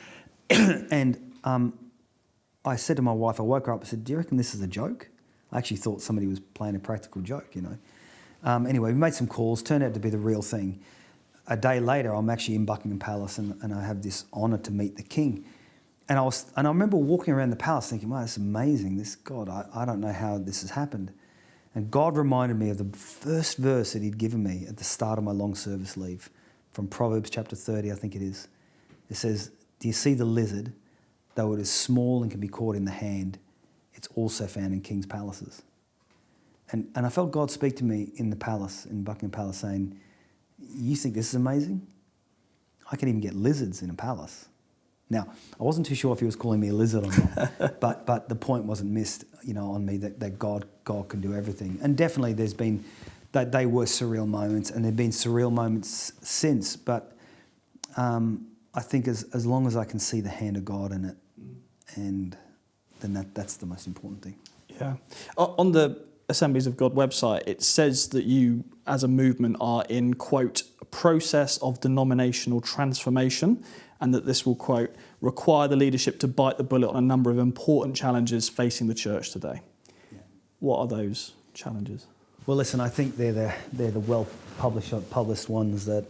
And I said to my wife, I woke her up, I said, do you reckon this is a joke? I actually thought somebody was playing a practical joke, Anyway, we made some calls, turned out to be the real thing. A day later, I'm actually in Buckingham Palace, and I have this honour to meet the King. And I remember walking around the palace thinking, wow, this is amazing. I don't know how this has happened. And God reminded me of the first verse that he'd given me at the start of my long service leave, from Proverbs chapter 30, I think it is. It says, do you see the lizard? Though it is small and can be caught in the hand, it's also found in kings' palaces. And I felt God speak to me in the palace, in Buckingham Palace, saying, you think this is amazing? I can even get lizards in a palace. Now, I wasn't too sure if he was calling me a lizard or not, but the point wasn't missed, on me that God can do everything. And definitely there's been, they were surreal moments, and there have been surreal moments since, but I think as long as I can see the hand of God in it, and then that's the most important thing.
Yeah. On the Assemblies of God website, it says that you, as a movement, are in, quote, a process of denominational transformation, and that this will, quote, require the leadership to bite the bullet on a number of important challenges facing the church today. Yeah. What are those challenges?
Well, listen, I think they're the well-published ones that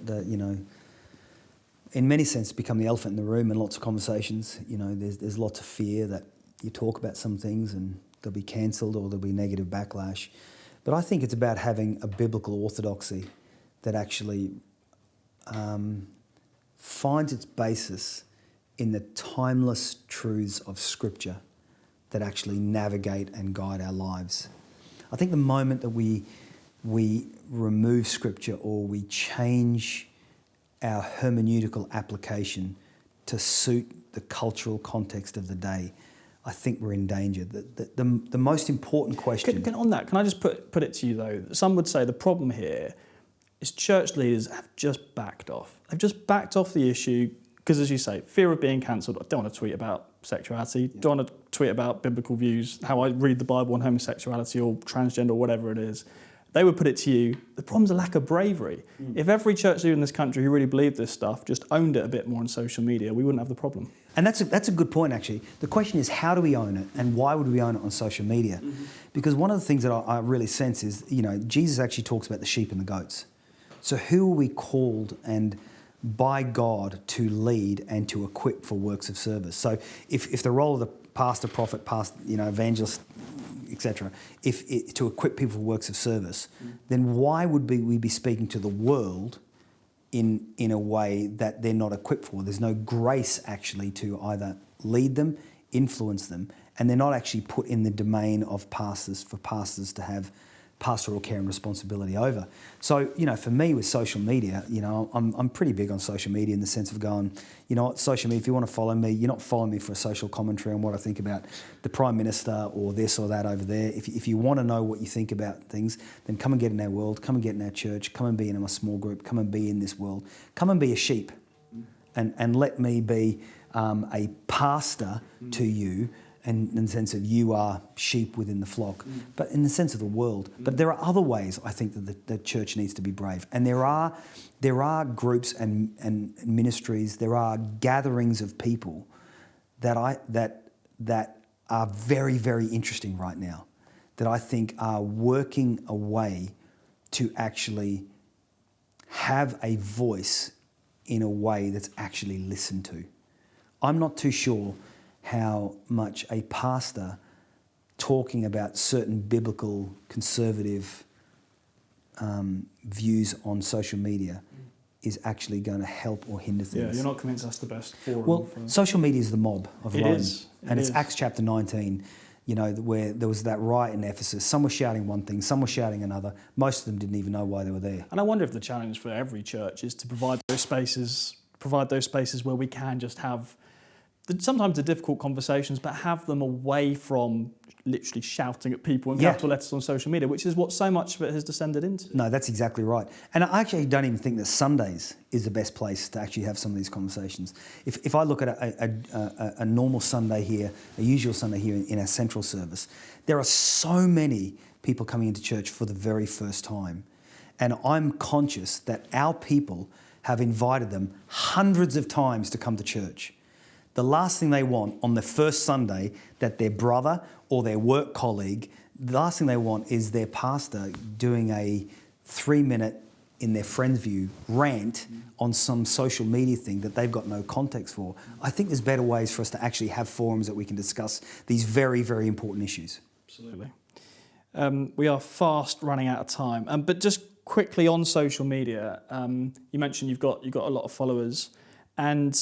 in many senses become the elephant in the room in lots of conversations. There's lots of fear that you talk about some things and they'll be cancelled or there'll be negative backlash. But I think it's about having a biblical orthodoxy that actually finds its basis in the timeless truths of Scripture that actually navigate and guide our lives. I think the moment that we remove Scripture or we change our hermeneutical application to suit the cultural context of the day, I think we're in danger. The most important question...
On that, can I just put it to you, though? Some would say the problem here is church leaders have just backed off. They've just backed off the issue because, as you say, fear of being cancelled. I don't want to tweet about sexuality. Yeah. Don't want to tweet about biblical views, how I read the Bible on homosexuality or transgender or whatever it is. They would put it to you, the problem's a lack of bravery. If every church leader in this country who really believed this stuff just owned it a bit more on social media, we wouldn't have the problem.
And that's a good point, actually. The question is, how do we own it, and why would we own it on social media? Mm-hmm. Because one of the things that I really sense is, Jesus actually talks about the sheep and the goats. So who are we called and by God to lead and to equip for works of service? So if the role of the pastor, prophet, evangelist, etc., if to equip people for works of service, then why would we be speaking to the world in a way that they're not equipped for? There's no grace actually to either lead them, influence them, and they're not actually put in the domain of pastors for pastors to have pastoral care and responsibility over. So, for me with social media, I'm pretty big on social media in the sense of going, social media, if you want to follow me, you're not following me for a social commentary on what I think about the Prime Minister or this or that over there. If you want to know what you think about things, then come and get in our world, come and get in our church, come and be in my small group, come and be in this world, come and be a sheep and let me be a pastor to you, and in the sense of you are sheep within the flock, but in the sense of the world. But there are other ways I think that the church needs to be brave. And there are groups and ministries, there are gatherings of people that are very, very interesting right now, that I think are working a way to actually have a voice in a way that's actually listened to. I'm not too sure how much a pastor talking about certain biblical conservative views on social media is actually going to help or hinder things.
Yeah, you're not convinced that's the best forum.
Well, social media is the mob of Rome.
And
it's Acts chapter 19, where there was that riot in Ephesus. Some were shouting one thing, some were shouting another. Most of them didn't even know why they were there.
And I wonder if the challenge for every church is to provide those spaces where we can just have sometimes the difficult conversations, but have them away from literally shouting at people in capital letters on social media, which is what so much of it has descended into.
No, that's exactly right. And I actually don't even think that Sundays is the best place to actually have some of these conversations. If I look at a normal Sunday here, a usual Sunday here in our central service, there are so many people coming into church for the very first time. And I'm conscious that our people have invited them hundreds of times to come to church. The last thing they want on the first Sunday that their brother or their work colleague, the last thing they want is their pastor doing a 3-minute, in their friend's view, rant on some social media thing that they've got no context for. I think there's better ways for us to actually have forums that we can discuss these very, very important issues.
Absolutely. We are fast running out of time. But just quickly on social media, you mentioned you've got a lot of followers, and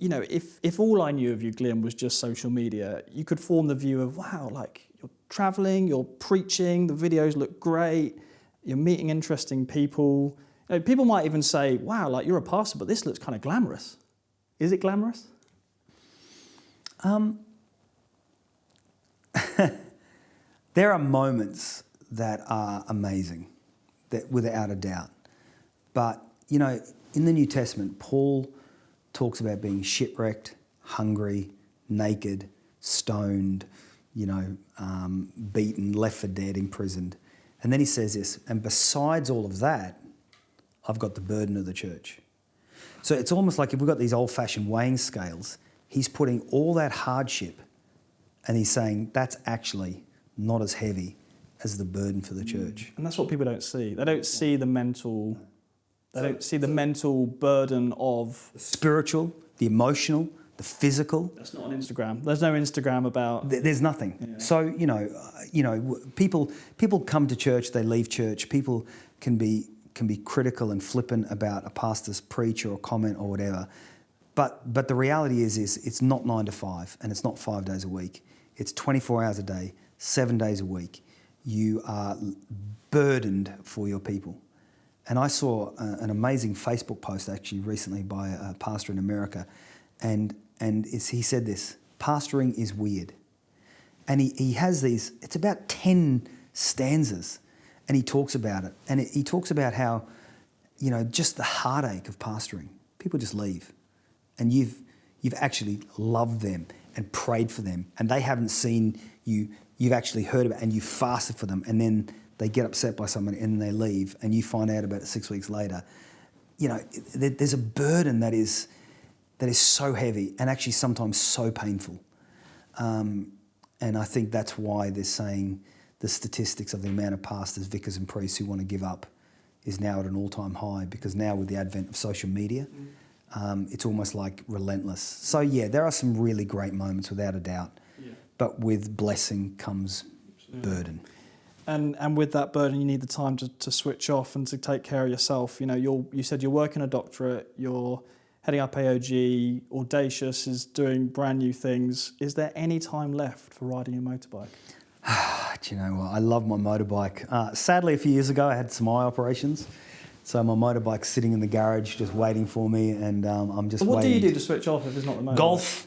if all I knew of you, Glyn, was just social media, you could form the view of, wow, like you're traveling, you're preaching, the videos look great, you're meeting interesting people. People might even say, wow, like you're a pastor, but this looks kind of glamorous. Is it glamorous?
There are moments that are amazing, that without a doubt. But, in the New Testament, Paul talks about being shipwrecked, hungry, naked, stoned, beaten, left for dead, imprisoned. And then he says this, and besides all of that, I've got the burden of the church. So it's almost like if we've got these old-fashioned weighing scales, he's putting all that hardship and he's saying that's actually not as heavy as the burden for the church.
And that's what people don't see. They don't see the mental... They don't see the mental burden of...
The spiritual, the emotional, the physical.
That's not on Instagram. There's no Instagram about...
There's nothing. Yeah. So, people come to church, they leave church. People can be critical and flippant about a pastor's preach or a comment or whatever. But the reality is it's not 9 to 5 and it's not 5 days a week. It's 24 hours a day, 7 days a week. You are burdened for your people. And I saw an amazing Facebook post actually recently by a pastor in America, and he said this, pastoring is weird. And he has these, it's about 10 stanzas, and he talks about it. And he talks about how, just the heartache of pastoring. People just leave. And you've actually loved them and prayed for them, and they haven't seen you, you've actually heard about it, and you fasted for them, and then they get upset by somebody and they leave, and you find out about it 6 weeks later. There's a burden that is so heavy and actually sometimes so painful. And I think that's why they're saying the statistics of the amount of pastors, vicars and priests who want to give up is now at an all-time high, because now with the advent of social media, it's almost like relentless. So yeah, there are some really great moments without a doubt, but with blessing comes burden.
And with that burden, you need the time to switch off and to take care of yourself. You said you're working a doctorate, you're heading up AOG, Audacious is doing brand new things. Is there any time left for riding your motorbike?
Do you know what? I love my motorbike. Sadly, a few years ago, I had some eye operations. So my motorbike's sitting in the garage just waiting for me, and I'm just
What
waiting.
do you do to switch off if it's not the motorbike?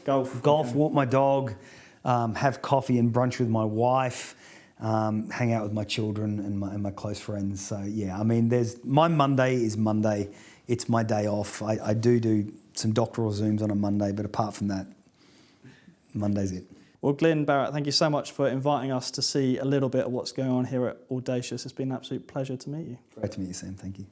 Golf,
Okay.
walk my dog, have coffee and brunch with my wife, hang out with my children and my close friends. So yeah, I mean, my Monday is Monday. It's my day off. I do some doctoral Zooms on a Monday, but apart from that, Monday's it.
Well, Glyn Barrett, thank you so much for inviting us to see a little bit of what's going on here at Audacious. It's been an absolute pleasure to meet you.
Great to meet you, Sam. Thank you.